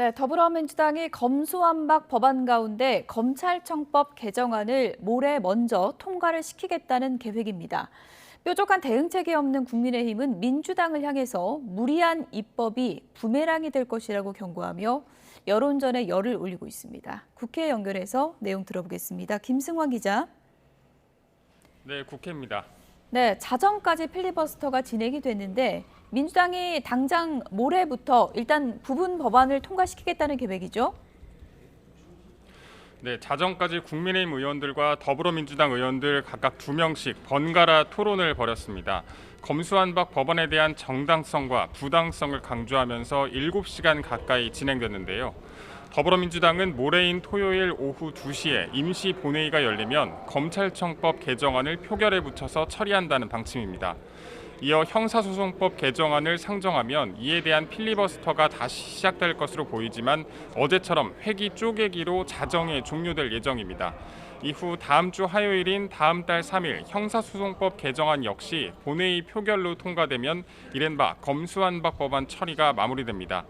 네, 더불어민주당이 검수완박 법안 가운데 검찰청법 개정안을 모레 먼저 통과를 시키겠다는 계획입니다. 뾰족한 대응책이 없는 국민의힘은 민주당을 향해서 무리한 입법이 부메랑이 될 것이라고 경고하며 여론전에 열을 올리고 있습니다. 국회 연결해서 내용 들어보겠습니다. 김승환 기자. 네, 국회입니다. 네, 자정까지 필리버스터가 진행이 됐는데 민주당이 당장 모레부터 일단 부분 법안을 통과시키겠다는 계획이죠? 네, 자정까지 국민의힘 의원들과 더불어민주당 의원들 각각 2명씩 번갈아 토론을 벌였습니다. 검수완박 법안에 대한 정당성과 부당성을 강조하면서 7시간 가까이 진행됐는데요. 더불어민주당은 모레인 토요일 오후 2시에 임시 본회의가 열리면 검찰청법 개정안을 표결에 붙여서 처리한다는 방침입니다. 이어 형사소송법 개정안을 상정하면 이에 대한 필리버스터가 다시 시작될 것으로 보이지만 어제처럼 회기 쪼개기로 자정에 종료될 예정입니다. 이후 다음 주 화요일인 다음 달 3일 형사소송법 개정안 역시 본회의 표결로 통과되면 이른바 검수완박 법안 처리가 마무리됩니다.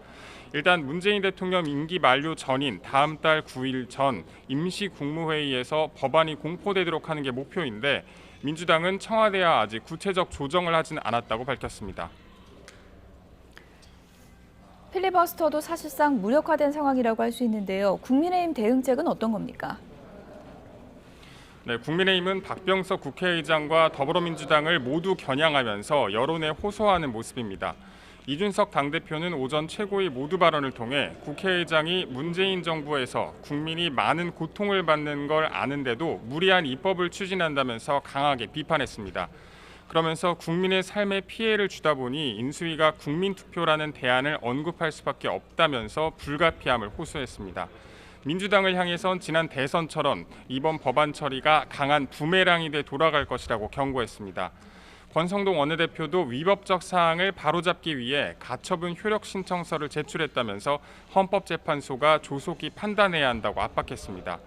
일단 문재인 대통령 임기 만료 전인 다음 달 9일 전 임시 국무회의에서 법안이 공포되도록 하는 게 목표인데 민주당은 청와대와 아직 구체적 조정을 하진 않았다고 밝혔습니다. 필리버스터도 사실상 무력화된 상황이라고 할 수 있는데요. 국민의힘 대응책은 어떤 겁니까? 네, 국민의힘은 박병석 국회의장과 더불어민주당을 모두 겨냥하면서 여론에 호소하는 모습입니다. 이준석 당대표는 오전 최고위 모두 발언을 통해 국회의장이 문재인 정부에서 국민이 많은 고통을 받는 걸 아는데도 무리한 입법을 추진한다면서 강하게 비판했습니다. 그러면서 국민의 삶에 피해를 주다 보니 인수위가 국민투표라는 대안을 언급할 수밖에 없다면서 불가피함을 호소했습니다. 민주당을 향해선 지난 대선처럼 이번 법안 처리가 강한 부메랑이 돼 돌아갈 것이라고 경고했습니다. 권성동 원내대표도 위법적 사항을 바로잡기 위해 가처분 효력 신청서를 제출했다면서 헌법재판소가 조속히 판단해야 한다고 압박했습니다.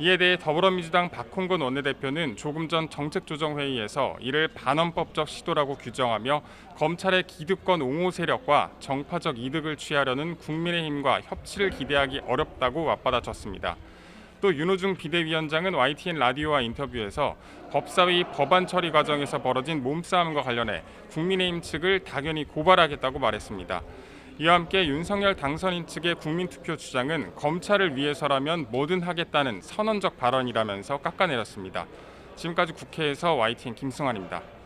이에 대해 더불어민주당 박홍근 원내대표는 조금 전 정책조정회의에서 이를 반헌법적 시도라고 규정하며 검찰의 기득권 옹호 세력과 정파적 이득을 취하려는 국민의힘과 협치를 기대하기 어렵다고 맞받아쳤습니다. 또 윤호중 비대위원장은 YTN 라디오와 인터뷰에서 법사위 법안 처리 과정에서 벌어진 몸싸움과 관련해 국민의힘 측을 당연히 고발하겠다고 말했습니다. 이와 함께 윤석열 당선인 측의 국민투표 주장은 검찰을 위해서라면 뭐든 하겠다는 선언적 발언이라면서 깎아내렸습니다. 지금까지 국회에서 YTN 김승환입니다.